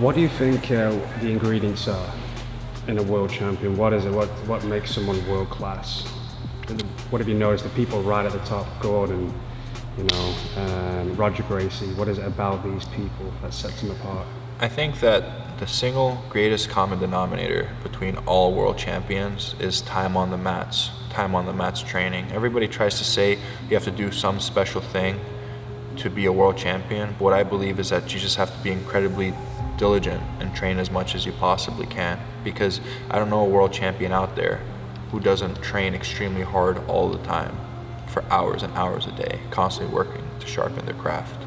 What do you think the ingredients are in a world champion? What is it? What makes someone world class? What have you noticed? The people right at the top, Gordon, Roger Gracie. What is it about these people that sets them apart? I think that the single greatest common denominator between all world champions is time on the mats training. Everybody tries to say you have to do some special thing to be a world champion, but what I believe is that you just have to be incredibly diligent and train as much as you possibly can, because I don't know a world champion out there who doesn't train extremely hard all the time for hours and hours a day, constantly working to sharpen their craft.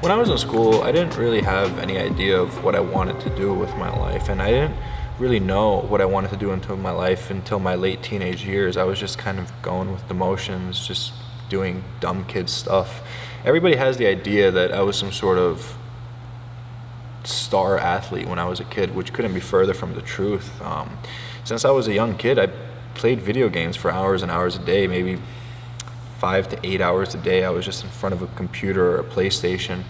When I was in school, I didn't really have any idea of what I wanted to do with my life, and I didn't really know what I wanted to do until my late teenage years. I was just kind of going with the motions, just doing dumb kid stuff. Everybody has the idea that I was some sort of star athlete when I was a kid, which couldn't be further from the truth. Since I was a young kid, I played video games for hours and hours a day, maybe 5 to 8 hours a day. I was just in front of a computer or a PlayStation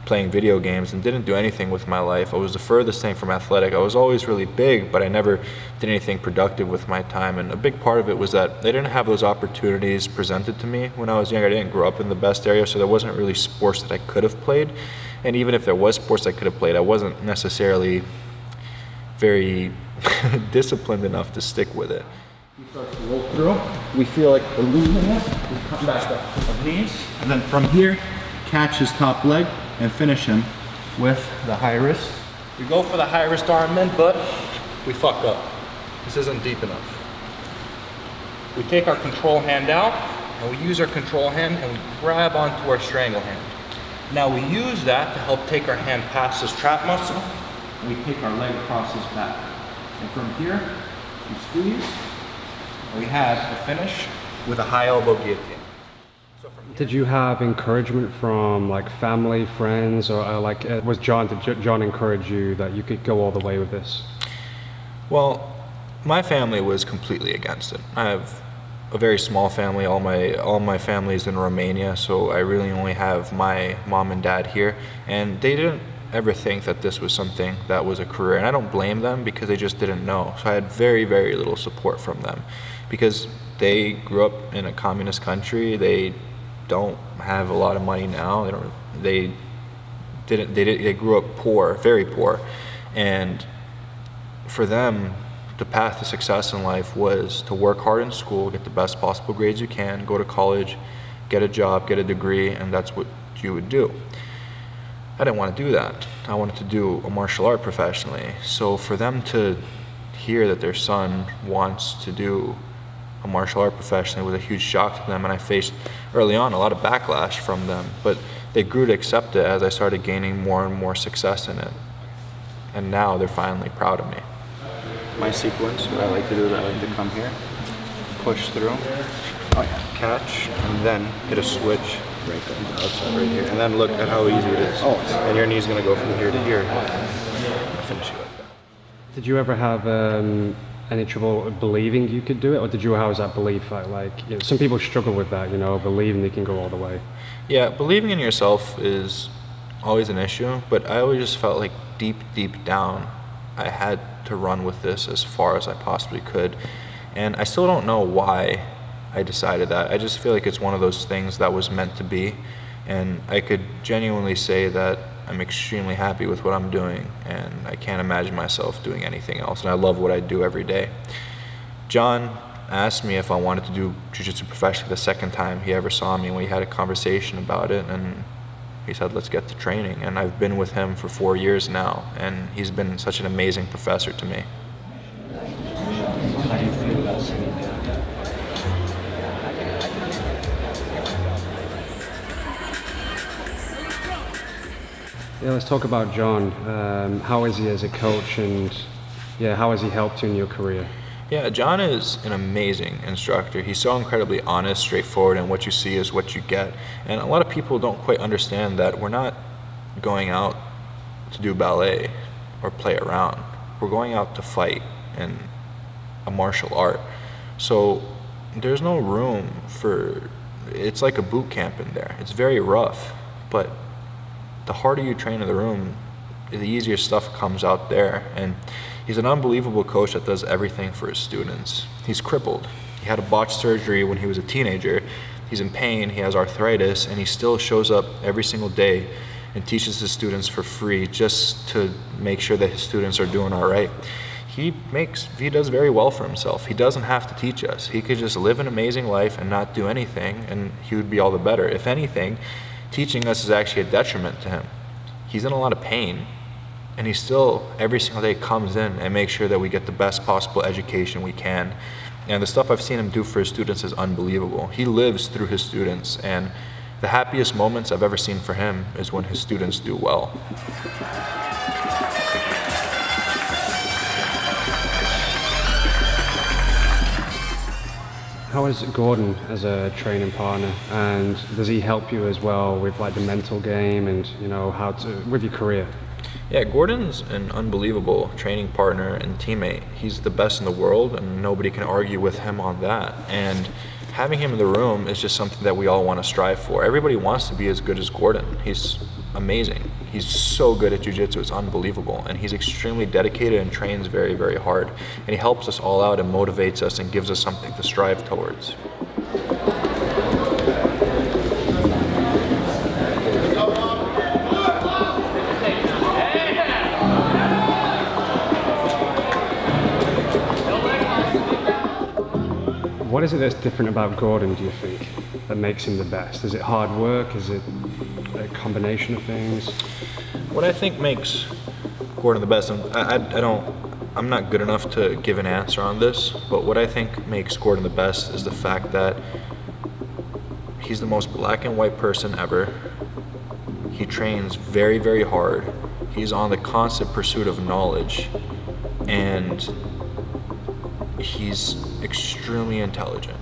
playing video games and didn't do anything with my life. I was the furthest thing from athletic. I was always really big, but I never did anything productive with my time. And a big part of it was that they didn't have those opportunities presented to me when I was younger. I didn't grow up in the best area, so there wasn't really sports that I could have played. And even if there was sports I could have played, I wasn't necessarily very disciplined enough to stick with it. He starts to roll through. We feel like we're losing it. We come back up to the knees. And then from here, catch his top leg and finish him with the high wrist. We go for the high wrist arm in, but we fuck up. This isn't deep enough. We take our control hand out, and we use our control hand and we grab onto our strangle hand. Now we use that to help take our hand past his trap muscle. And we take our leg across his back. And from here, we squeeze. We have a finish with a high elbow guillotine. Did you have encouragement from like family, friends, or did John encourage you that you could go all the way with this? Well, my family was completely against it. I have a very small family. All my family is in Romania, so I really only have my mom and dad here, and they didn't ever think that this was something that was a career, and I don't blame them because they just didn't know. So I had very, very little support from them because they grew up in a communist country. They don't have a lot of money now. They grew up poor, very poor, and for them, the path to success in life was to work hard in school, get the best possible grades you can, go to college, get a job, get a degree, and that's what you would do. I didn't want to do that. I wanted to do a martial art professionally. So for them to hear that their son wants to do a martial art professionally was a huge shock to them, and I faced early on a lot of backlash from them, but they grew to accept it as I started gaining more and more success in it. And now they're finally proud of me. My sequence, what I like to do is I like to come here, push through, catch, and then hit a switch right there, outside right here. And then look at how easy it is. And your knee's gonna go from here to here. Finish it like that. Did you ever have any trouble believing you could do it, or did you have that belief some people struggle with that, believing they can go all the way? Yeah, believing in yourself is always an issue, but I always just felt like deep down I had to run with this as far as I possibly could. And I still don't know why I decided that. I just feel like it's one of those things that was meant to be. And I could genuinely say that I'm extremely happy with what I'm doing, and I can't imagine myself doing anything else, and I love what I do every day. John asked me if I wanted to do Jiu-Jitsu professionally the second time he ever saw me, and we had a conversation about it, and he said, let's get to training. And I've been with him for 4 years now, and he's been such an amazing professor to me. How do you feel about sitting down? Yeah, let's talk about John. How is he as a coach, and yeah, how has he helped you in your career? Yeah, John is an amazing instructor. He's so incredibly honest, straightforward, and what you see is what you get. And a lot of people don't quite understand that we're not going out to do ballet or play around. We're going out to fight in a martial art. So there's no room for, it's like a boot camp in there. It's very rough, but the harder you train in the room, the easier stuff comes out there. And he's an unbelievable coach that does everything for his students. He's crippled. He had a botched surgery when he was a teenager. He's in pain, he has arthritis, and he still shows up every single day and teaches his students for free just to make sure that his students are doing all right. He does very well for himself. He doesn't have to teach us. He could just live an amazing life and not do anything, and he would be all the better. If anything, teaching us is actually a detriment to him. He's in a lot of pain, and he still, every single day, comes in and makes sure that we get the best possible education we can. And the stuff I've seen him do for his students is unbelievable. He lives through his students, and the happiest moments I've ever seen for him is when his students do well. How is Gordon as a training partner, and does he help you as well with like the mental game and how to with your career? Yeah, Gordon's an unbelievable training partner and teammate. He's the best in the world, and nobody can argue with him on that. And having him in the room is just something that we all want to strive for. Everybody wants to be as good as Gordon. He's amazing. He's so good at Jiu-Jitsu, it's unbelievable. And he's extremely dedicated and trains very, very hard. And he helps us all out and motivates us and gives us something to strive towards. What is it that's different about Gordon, do you think, that makes him the best? Is it hard work? Is it a combination of things? What I think makes Gordon the best, and I'm not good enough to give an answer on this, but what I think makes Gordon the best is the fact that he's the most black and white person ever. He trains very, very hard. He's on the constant pursuit of knowledge, and he's extremely intelligent.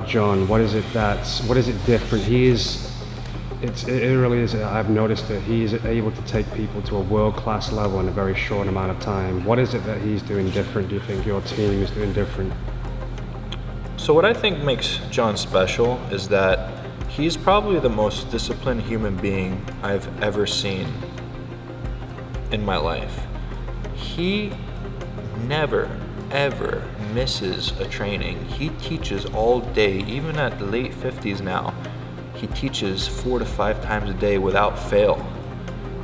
John, what is it different? It really is, I've noticed that he's able to take people to a world-class level in a very short amount of time. What is it that he's doing different? Do you think your team is doing different? So what I think makes John special is that he's probably the most disciplined human being I've ever seen in my life. He never, ever misses a training. He teaches all day, even at the late 50s now. He teaches 4 to 5 times a day without fail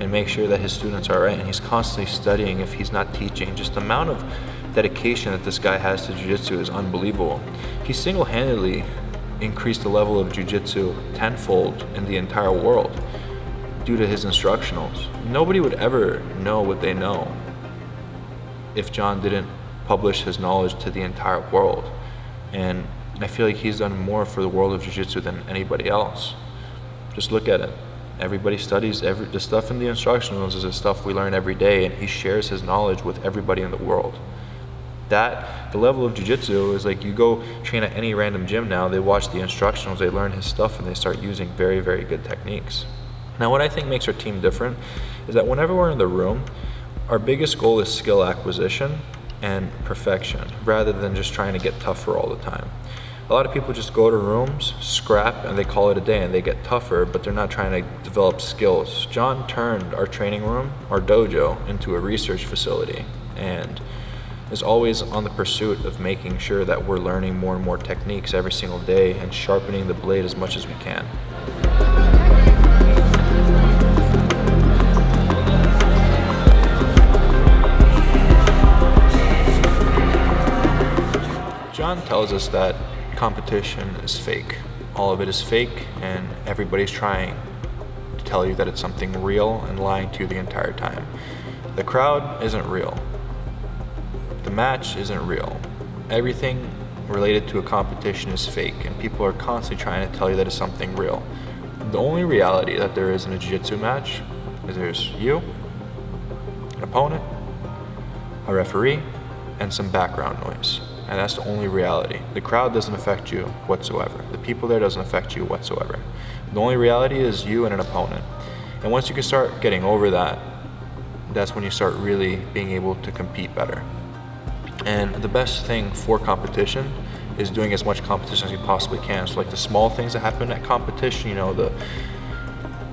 and makes sure that his students are right, and he's constantly studying if he's not teaching. Just the amount of dedication that this guy has to Jiu-Jitsu is unbelievable. He single-handedly increased the level of Jiu-Jitsu tenfold in the entire world due to his instructionals. Nobody would ever know what they know if John didn't publish his knowledge to the entire world. And I feel like he's done more for the world of Jiu-Jitsu than anybody else. Just look at it. Everybody studies, the stuff in the instructionals is the stuff we learn every day, and he shares his knowledge with everybody in the world. The level of Jiu-Jitsu is like, you go train at any random gym now, they watch the instructionals, they learn his stuff, and they start using very, very good techniques. Now, what I think makes our team different is that whenever we're in the room, our biggest goal is skill acquisition and perfection, rather than just trying to get tougher all the time. A lot of people just go to rooms, scrap, and they call it a day and they get tougher, but they're not trying to develop skills. John turned our training room, our dojo, into a research facility, and is always on the pursuit of making sure that we're learning more and more techniques every single day and sharpening the blade as much as we can. John tells us that competition is fake. All of it is fake, and everybody's trying to tell you that it's something real and lying to you the entire time. The crowd isn't real. The match isn't real. Everything related to a competition is fake, and people are constantly trying to tell you that it's something real. The only reality that there is in a jiu-jitsu match is there's you, an opponent, a referee, and some background noise. And that's the only reality. The crowd doesn't affect you whatsoever. The people there doesn't affect you whatsoever. The only reality is you and an opponent. And once you can start getting over that, that's when you start really being able to compete better. And the best thing for competition is doing as much competition as you possibly can. So like the small things that happen at competition, you know, the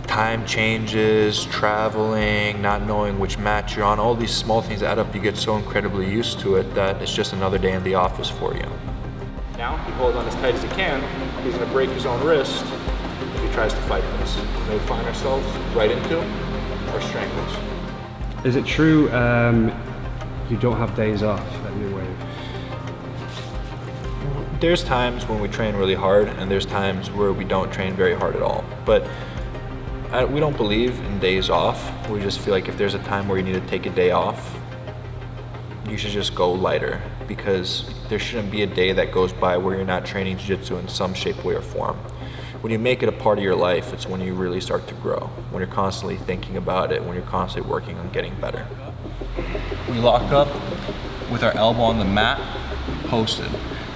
time changes, traveling, not knowing which match you're on, all these small things add up. You get so incredibly used to it that it's just another day in the office for you. Now he holds on as tight as he can. He's going to break his own wrist if he tries to fight this. And we find ourselves right into our strangles. Is it true you don't have days off at New Wave? There's times when we train really hard, and there's times where we don't train very hard at all. But we don't believe in days off. We just feel like if there's a time where you need to take a day off, you should just go lighter, because there shouldn't be a day that goes by where you're not training jiu-jitsu in some shape, way, or form. When you make it a part of your life, it's when you really start to grow, when you're constantly thinking about it, when you're constantly working on getting better. We lock up with our elbow on the mat, posted.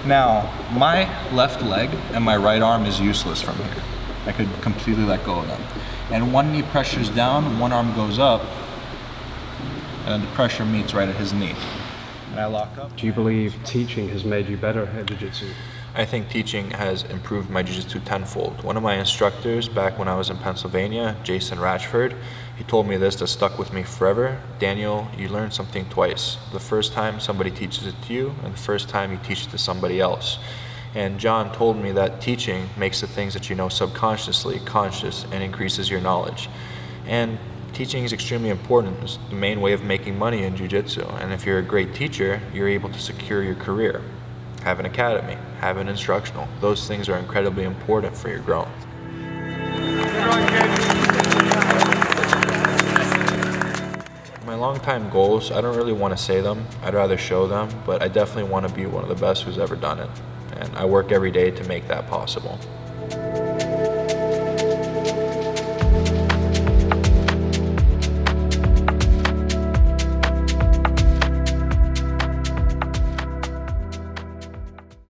Now, my left leg and my right arm is useless from here. I could completely let go of them. And one knee pressures down, one arm goes up, and the pressure meets right at his knee. And I lock up. Do you believe teaching has made you better at jiu-jitsu? I think teaching has improved my jiu-jitsu tenfold. One of my instructors back when I was in Pennsylvania, Jason Ratchford, he told me this that stuck with me forever. Daniel, you learn something twice. The first time somebody teaches it to you, and the first time you teach it to somebody else. And John told me that teaching makes the things that you know subconsciously conscious and increases your knowledge. And teaching is extremely important. It's the main way of making money in jiu-jitsu. And if you're a great teacher, you're able to secure your career. Have an academy, have an instructional. Those things are incredibly important for your growth. My long-time goals, I don't really want to say them. I'd rather show them, but I definitely want to be one of the best who's ever done it. And I work every day to make that possible.